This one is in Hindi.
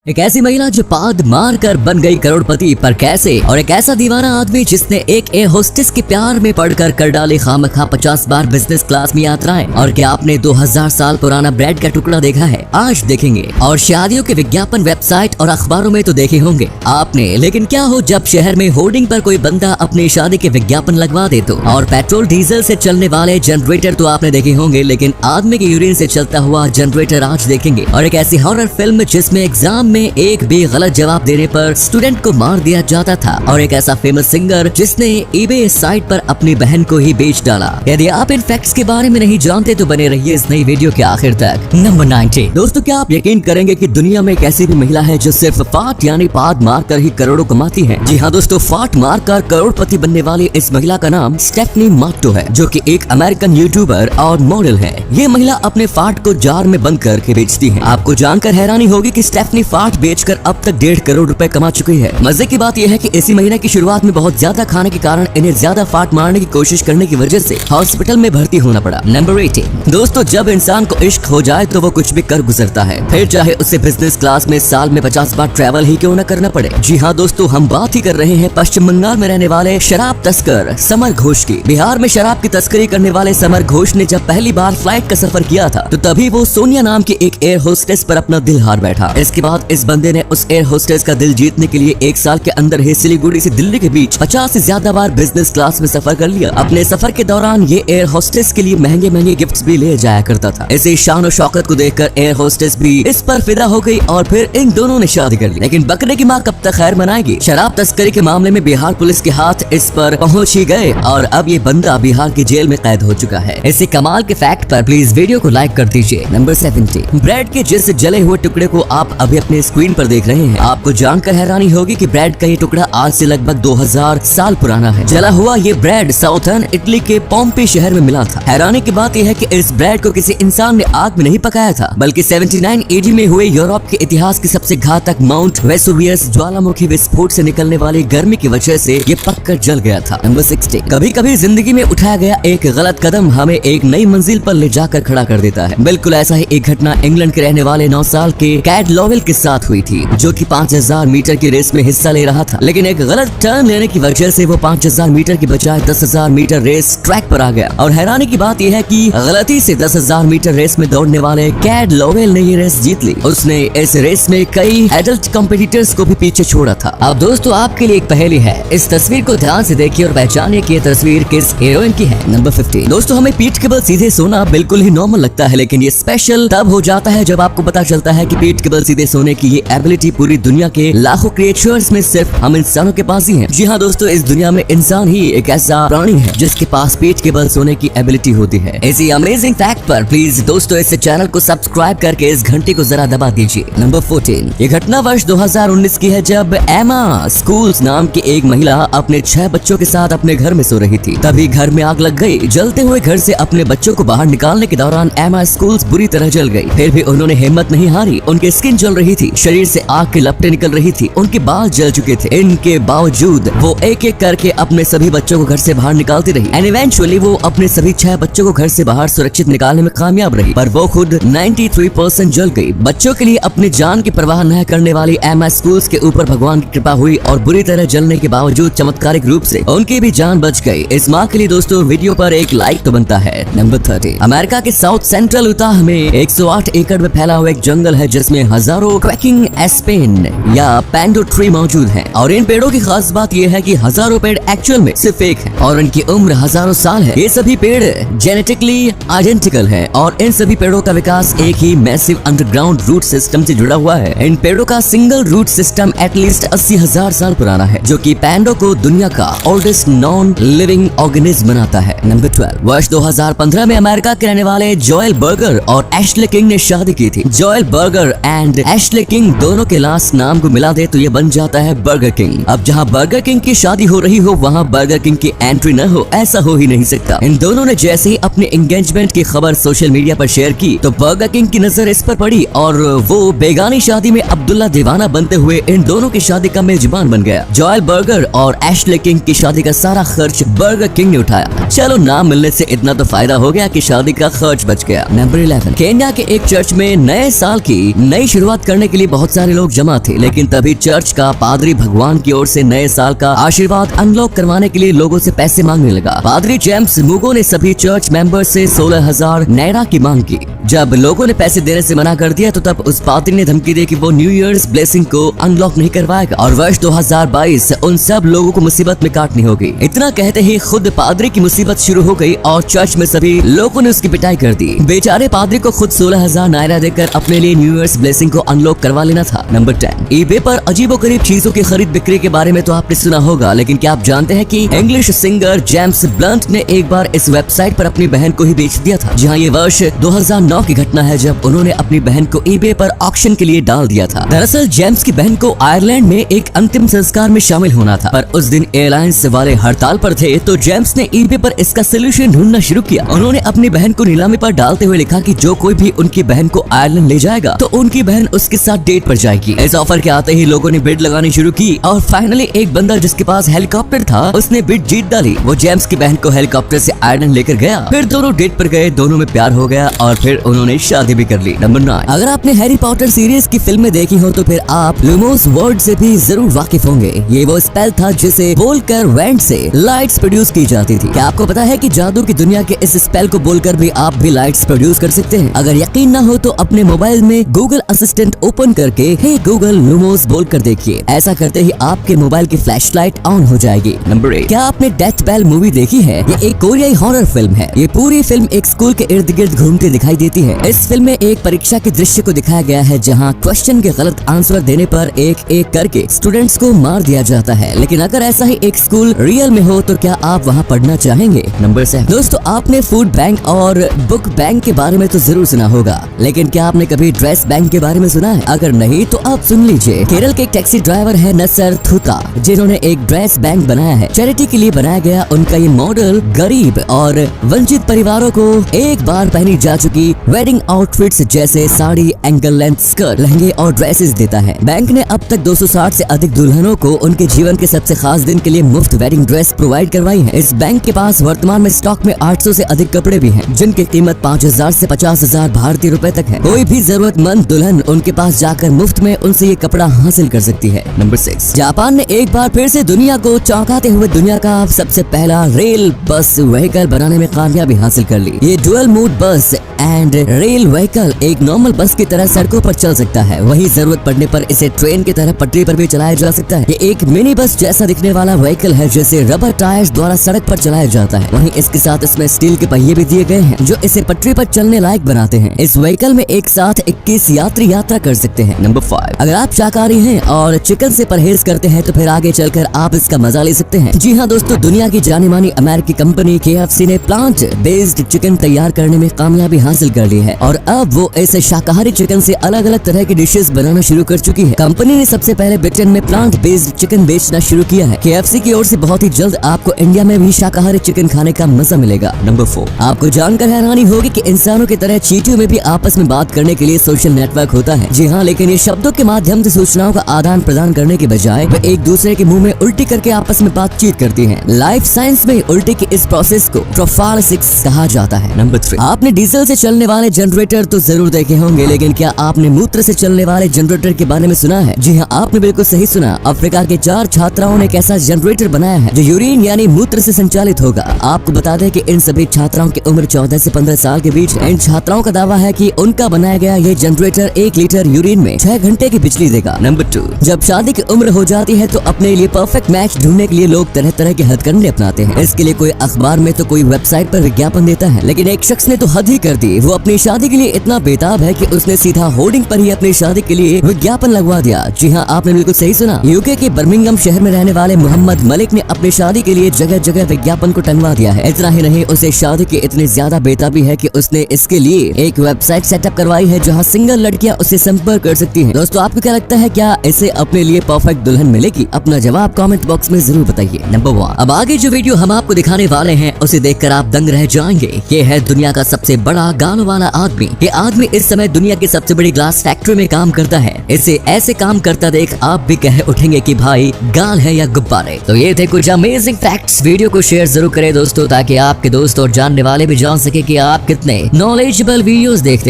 एक ऐसी महिला जो पाद मार कर बन गई करोड़पति, पर कैसे? और एक ऐसा दीवाना आदमी जिसने एक एयर होस्टेस के प्यार में पड़कर कर डाली खामखा 50 बार बिजनेस क्लास में यात्राएं। और क्या आपने 2000 साल पुराना ब्रेड का टुकड़ा देखा है? आज देखेंगे। और शादियों के विज्ञापन वेबसाइट और अखबारों में तो देखे होंगे आपने, लेकिन क्या हो जब शहर में होर्डिंग पर कोई बंदा अपनी शादी के विज्ञापन लगवा दे तो? और पेट्रोल डीजल से चलने वाले जनरेटर तो आपने देखे होंगे, लेकिन आदमी के यूरिन से चलता हुआ जनरेटर आज देखेंगे। और एक ऐसी हॉरर फिल्म जिसमें एग्जाम में एक भी गलत जवाब देने पर स्टूडेंट को मार दिया जाता था। और एक ऐसा फेमस सिंगर जिसने eBay साइट पर अपनी बहन को ही बेच डाला। यदि आप इन फैक्ट्स के बारे में नहीं जानते तो बने रहिए इस नई वीडियो के आखिर तक। नंबर 90। दोस्तों, क्या आप यकीन करेंगे कि दुनिया में एक ऐसी भी महिला है जो सिर्फ फाट यानी पाद मारकर ही करोड़ों कमाती है? जी हाँ दोस्तों, फाट मारकर करोड़पति बनने वाली इस महिला का नाम स्टेफनी मार्टो है, जो कि एक अमेरिकन यूट्यूबर और मॉडल है। ये महिला अपने फाट को जार में बंद करके बेचती है। आपको जानकर हैरानी होगी कि स्टेफनी फाट बेचकर अब तक 1.5 करोड़ रुपए कमा चुकी है। मजे की बात यह है कि इसी महीने की शुरुआत में बहुत ज्यादा खाने के कारण इन्हें ज्यादा फाट मारने की कोशिश करने की वजह से हॉस्पिटल में भर्ती होना पड़ा। नंबर 18। दोस्तों, जब इंसान को इश्क हो जाए तो वो कुछ भी कर गुजरता है, फिर चाहे उसे बिजनेस क्लास में साल में 50 बार ट्रैवल ही क्यों न करना पड़े। जी हाँ दोस्तों, हम बात ही कर रहे हैं पश्चिम बंगाल में रहने वाले शराब तस्कर समर घोष की। बिहार में शराब की तस्करी करने वाले समर घोष ने जब पहली बार फ्लाइट का सफर किया था तो तभी वो सोनिया नाम की एक एयर होस्टेस पर अपना दिल हार बैठा। इसके बाद इस बंदे ने उस एयर होस्टेस का दिल जीतने के लिए 1 साल के अंदर ही सिलीगुड़ी से दिल्ली के बीच 50 से ज्यादा बार बिजनेस क्लास में सफर कर लिया। अपने सफर के दौरान ये एयर होस्टेस के लिए महंगे महंगे गिफ्ट्स भी ले जाया करता था। ऐसे शान और शौकत को देखकर एयर होस्टेस भी इस पर फिदा हो गई और फिर इन दोनों ने शादी कर ली। लेकिन बकरे की माँ कब तक खैर मनाएगी? शराब तस्करी के मामले में बिहार पुलिस के हाथ इस पर पहुँच ही गए और अब ये बंदा बिहार की जेल में कैद हो चुका है। इसी कमाल के फैक्ट पर प्लीज वीडियो को लाइक कर दीजिए। नंबर 70। ब्रेड के जिस जले हुए टुकड़े को आप अभी अपने स्क्रीन पर देख रहे हैं, आपको जानकर हैरानी होगी कि ब्रेड का ये टुकड़ा आज से लगभग 2000 साल पुराना है। जला हुआ ये ब्रेड साउथर्न इटली के पोम्पी शहर में मिला था। हैरानी की बात यह है कि इस ब्रेड को किसी इंसान ने आग में नहीं पकाया था, बल्कि 79 AD में हुए यूरोप के इतिहास के सबसे घातक माउंट वेसुवियस ज्वालामुखी विस्फोट से निकलने वाली गर्मी की वजह से ये पककर जल गया था। नंबर 60। कभी कभी जिंदगी में उठाया गया एक गलत कदम हमें एक नई मंजिल पर ले जाकर खड़ा कर देता है। बिल्कुल ऐसा ही एक घटना इंग्लैंड के रहने वाले 9 साल के कैड लॉवेल के साथ हुई थी, जो कि 5000 मीटर की रेस में हिस्सा ले रहा था। लेकिन एक गलत टर्न लेने की वजह से वो 5000 मीटर की बजाय 10,000 मीटर रेस ट्रैक पर आ गया। और हैरानी की बात यह है कि गलती से 10,000 मीटर रेस में दौड़ने वाले कैड लॉवेल ने ये रेस जीत ली। उसने इस रेस में कई एडल्ट कॉम्पिटिटर्स को भी पीछे छोड़ा था। अब दोस्तों, आपके लिए एक पहेली है। इस तस्वीर को ध्यान से देखिए और पहचानिए कि ये तस्वीर किस हीरोइन की है। नंबर 50। दोस्तों, हमें पीठ के बल सीधे सोना बिल्कुल ही नॉर्मल लगता है, लेकिन ये स्पेशल तब हो जाता है जब आपको पता चलता है कि पीठ के बल सीधे सोने की ये एबिलिटी पूरी दुनिया के लाखों क्रिएचर्स में सिर्फ हम इंसानों के पास ही है। जी हाँ दोस्तों, इस दुनिया में इंसान ही एक ऐसा प्राणी है जिसके पास पीठ के बल सोने की एबिलिटी होती है। इसी अमेजिंग फैक्ट पर प्लीज दोस्तों इस चैनल को सब्सक्राइब करके इस घंटी को जरा दबा दीजिए। नंबर 14। ये घटना वर्ष 2019 की है, जब एमा स्कूल्स नाम की एक महिला अपने 6 बच्चों के साथ अपने घर में सो रही थी। तभी घर में आग लग गई। जलते हुए घर से अपने बच्चों को बाहर निकालने के दौरान एमा स्कूल्स बुरी तरह जल गई। फिर भी उन्होंने हिम्मत नहीं हारी। उनकी स्किन जल रही थी, शरीर से आग की लपटें निकल रही थी, उनके बाल जल चुके थे। इनके बावजूद वो एक एक करके अपने सभी बच्चों को घर से बाहर निकालती रही एंड इवेंचुअली वो अपने सभी 6 बच्चों को घर से बाहर सुरक्षित निकालने में कामयाब रही, पर वो खुद 93% जल गई। बच्चों के लिए अपनी जान की परवाह न करने वाली एमा स्कूल्स के ऊपर भगवान की कृपा हुई और बुरी तरह जलने के बावजूद चमत्कारिक रूप से उनकी भी जान बच गई। इस माँ के लिए दोस्तों वीडियो पर एक लाइक तो बनता है। नंबर 30। अमेरिका के साउथ सेंट्रल उताह में 108 एकड़ में फैला हुआ एक जंगल है जिसमें हजारों क्वैकिंग एस्पेन या पैंडो ट्री मौजूद है। और इन पेड़ों की खास बात यह है कि हजारों पेड़ एक्चुअल में सिर्फ एक है और इनकी उम्र हजारों साल है। ये सभी पेड़ जेनेटिकली आइडेंटिकल है और इन सभी पेड़ों का विकास एक ही मैसिव अंडरग्राउंड रूट सिस्टम से जुड़ा हुआ है। इन पेड़ों का सिंगल रूट सिस्टम एटलीस्ट 80,000 साल पुराना है, जो कि पैंडो को दुनिया का ओल्डेस्ट नॉन लिविंग ऑर्गेनिज्म बनाता है। नंबर 12। वर्ष 2015 में अमेरिका के रहने वाले जोएल बर्गर और एशले किंग ने शादी की थी। Joel Berger and Ashley King दोनों के लास्ट नाम को मिला दे तो ये बन जाता है बर्गर किंग। अब जहाँ बर्गर किंग की शादी हो रही हो वहाँ बर्गर किंग की एंट्री न हो, ऐसा हो ही नहीं सकता। इन दोनों ने जैसे ही अपने एंगेजमेंट की खबर सोशल मीडिया पर शेयर की तो बर्गर किंग की नजर इस पर पड़ी और वो बेगानी शादी में अब्दुल्ला दीवाना बनते हुए इन दोनों की शादी का मेजबान बन गया। जोएल बर्गर और एशले किंग की शादी का सारा खर्च बर्गर किंग ने उठाया। चलो, नाम मिलने से इतना तो फायदा हो गया कि शादी का खर्च बच गया। नंबर 11। केन्या के एक चर्च में नए साल की नई शुरुआत करने के लिए बहुत सारे लोग जमा थे, लेकिन तभी चर्च का पादरी भगवान की ओर से नए साल का आशीर्वाद अनलॉक करवाने के लिए लोगों से पैसे मांगने लगा। पादरी जेम्स मुगो ने सभी चर्च मेंबर्स से 16,000 नायरा की मांग की। जब लोगों ने पैसे देने से मना कर दिया तो तब उस पादरी ने धमकी दी कि वो न्यू ईयर्स ब्लेसिंग को अनलॉक नहीं करवाएगा और वर्ष 2022 उन सब लोगों को मुसीबत में काटनी होगी। इतना कहते ही खुद पादरी की मुसीबत शुरू हो गई और चर्च में सभी लोगों ने उसकी पिटाई कर दी। बेचारे पादरी को खुद 16,000 नायरा देकर अपने लिए न्यू ईयर्स ब्लेसिंग को अनलॉक करवा लेना था। नंबर 10, ईबे पर अजीबोगरीब चीजों की खरीद बिक्री के बारे में तो आपने सुना होगा, लेकिन क्या आप जानते हैं कि इंग्लिश सिंगर जेम्स ब्लंट ने एक बार इस वेबसाइट पर अपनी बहन को ही बेच दिया था। जी हाँ, ये वर्ष 2009 की घटना है जब उन्होंने अपनी बहन को ईबे पर ऑक्शन के लिए डाल दिया था। दरअसल जेम्स की बहन को आयरलैंड में एक अंतिम संस्कार में शामिल होना था, पर उस दिन एयरलाइंस वाले हड़ताल पर थे, तो जेम्स ने ईबे पर इसका सोल्यूशन ढूंढना शुरू किया। उन्होंने अपनी बहन को नीलामी पर डालते हुए लिखा कि जो कोई भी उनकी बहन को आयरलैंड ले जाएगा तो उनकी बहन उसके साथ डेट पर जाएगी। इस ऑफर के आते ही लोगों ने बिड लगानी शुरू की और फाइनली एक बंदा जिसके पास हेलीकॉप्टर था उसने बिड जीत डाली। वो जेम्स की बहन को हेलीकॉप्टर से आयरलैंड लेकर गया, फिर दोनों डेट पर गए, दोनों में प्यार हो गया और फिर उन्होंने शादी भी कर ली। नंबर 9, अगर आपने हैरी पॉटर सीरीज की फिल्में देखी हो तो फिर आप लुमोस वर्ड से भी जरूर वाकिफ होंगे। ये वो स्पेल था जिसे बोलकर वैंड से लाइट्स प्रोड्यूस की जाती थी। क्या आपको पता है कि जादू की दुनिया के इस स्पेल को बोलकर भी आप भी लाइट्स प्रोड्यूस कर सकते हैं? अगर यकीन ना हो तो अपने मोबाइल में गूगल असिस्टेंट ओपन करके हे गूगल लुमोस बोलकर देखिए। ऐसा करते ही आपके मोबाइल की फ्लैशलाइट ऑन हो जाएगी। नंबर 8, क्या आपने डेथ बेल मूवी देखी है? ये एक कोरियाई हॉरर फिल्म है। ये पूरी फिल्म एक स्कूल के इर्द गिर्द घूमती दिखाई देती है। इस फिल्म में एक परीक्षा के दृश्य को दिखाया गया है जहाँ क्वेश्चन के गलत आंसर देने पर एक एक करके स्टूडेंट्स को मार दिया जाता है। लेकिन अगर ऐसा ही एक स्कूल रियल में हो तो क्या आप वहाँ पढ़ना चाहेंगे? नंबर 7, दोस्तों आपने फूड बैंक और बुक बैंक के बारे में तो जरूर सुना होगा, लेकिन क्या आपने कभी ड्रेस बैंक के बारे में सुना है? अगर नहीं तो आप सुन लीजिए। केरल के एक टैक्सी ड्राइवर है नसर थुता, जिन्होंने एक ड्रेस बैंक बनाया है। चैरिटी के लिए बनाया गया उनका ये मॉडल गरीब और वंचित परिवारों को एक बार पहनी जा चुकी वेडिंग आउटफिट्स जैसे साड़ी, एंकल लेंथ स्कर्ट, लहंगे और ड्रेसेस देता है। बैंक ने अब तक 260 से अधिक दुल्हनों को उनके जीवन के सबसे खास दिन के लिए मुफ्त वेडिंग ड्रेस प्रोवाइड करवाई है। इस बैंक के पास वर्तमान में स्टॉक में 800 से अधिक कपड़े भी हैं, जिनकी कीमत 5,000 से 50,000 भारतीय रुपए तक है। कोई भी जरूरतमंद दुल्हन उनके पास जाकर मुफ्त में उनसे ये कपड़ा हासिल कर सकती है। नंबर 6, जापान ने एक बार फिर से दुनिया को चौंकाते हुए दुनिया का सबसे पहला रेल बस व्हीकल बनाने में कामयाबी हासिल कर ली। ये डुअल मोड बस एंड रेल व्हीकल एक नॉर्मल बस की तरह सड़कों पर चल सकता है, वहीं जरूरत पड़ने पर इसे ट्रेन की तरह पटरी पर भी चलाया जा सकता है। ये एक मिनी बस जैसा दिखने वाला व्हीकल है जिसे रबर टायर्स द्वारा सड़क पर चलाया जाता है। वहीं इसके साथ इसमें स्टील के पहिए भी दिए गए हैं जो इसे पटरी पर चलने लायक बनाते हैं। इस व्हीकल में एक साथ 21 यात्री यात्रा कर सकते हैं। नंबर 5, अगर आप शाकाहारी हैं और चिकन से परहेज करते हैं तो फिर आगे चलकर आप इसका मजा ले सकते हैं। जी हाँ दोस्तों, दुनिया की जानी मानी अमेरिकी कंपनी KFC ने प्लांट बेस्ड चिकन तैयार करने में कामयाबी हासिल कर ली है और अब वो ऐसे शाकाहारी चिकन से अलग अलग तरह की डिशेस बनाना शुरू कर चुकी है। कंपनी ने सबसे पहले ब्रिटेन में प्लांट बेस्ड चिकन बेचना शुरू किया है। KFC की ओर से बहुत ही जल्द आपको इंडिया में भी शाकाहारी चिकन खाने का मजा मिलेगा। नंबर 4, आपको जानकर हैरानी होगी कि इंसानों की तरह चींटियों में भी आपस में बात करने के लिए सोशल नेटवर्क होता है। जी हाँ, लेकिन ये शब्दों के माध्यम से सूचनाओं का आदान प्रदान करने के बजाय वे एक दूसरे के मुंह में उल्टी करके आपस में बातचीत करती हैं। लाइफ साइंस में उल्टी की इस प्रोसेस को प्रोफालसिस कहा जाता है। नंबर 3, आपने डीजल से चलने वाले जनरेटर तो जरूर देखे होंगे, लेकिन क्या आपने मूत्र से चलने वाले जनरेटर के बारे में सुना है? जी हाँ, आपने बिल्कुल सही सुना। अफ्रीका के 4 छात्राओं ने एक ऐसा जनरेटर बनाया है जो यूरिन यानी मूत्र से संचालित होगा। आपको बता दें कि इन सभी छात्राओं की उम्र 14 से 15 साल के बीच है। इन छात्राओं का दावा है कि उनका बनाया गया ये जनरेटर 1 लीटर यूरिन में 6 घंटे की बिजली देगा। नंबर 2, जब शादी की उम्र हो जाती है तो अपने लिए परफेक्ट मैच ढूंढने के लिए लोग तरह तरह के हथकंडे अपनाते हैं। इसके लिए कोई अखबार में तो कोई वेबसाइट पर विज्ञापन देता है, लेकिन एक शख्स ने तो हद ही कर दी। वो अपनी शादी के लिए इतना बेताब है कि उसने सीधा होर्डिंग पर ही अपनी शादी के लिए विज्ञापन लगवा दिया। जी हाँ, आपने बिल्कुल सही सुना। यूके के बर्मिंघम शहर में रहने वाले मोहम्मद मलिक ने अपनी शादी के लिए जगह जगह विज्ञापन को टंगवा दिया है। इतना ही नहीं, उसे शादी की इतनी ज्यादा बेताबी है कि उसने इसके लिए एक वेबसाइट सेटअप करवाई है जहाँ सिंगल लड़कियाँ उससे संपर्क कर सकती हैं। दोस्तों, आपको क्या लगता है, क्या इसे अपने लिए परफेक्ट दुल्हन मिलेगी? अपना जवाब कमेंट बॉक्स में जरूर बताइए। नंबर 1, अब आगे जो वीडियो हम आपको दिखाने वाले हैं उसे देखकर आप दंग रह जाएंगे। ये है दुनिया का सबसे बड़ा गालों वाला आदमी। ये आदमी इस समय दुनिया की सबसे बड़ी ग्लास फैक्ट्री में काम करता है। इसे ऐसे काम करता देख आप भी कह उठेंगे कि भाई गाल है या गुब्बारे। तो ये थे कुछ अमेजिंग फैक्ट्स। वीडियो को शेयर जरूर करें दोस्तों, ताकि आपके दोस्त और जानने वाले भी जान सके कि आप कितने नॉलेजेबल वीडियोस देखते हैं।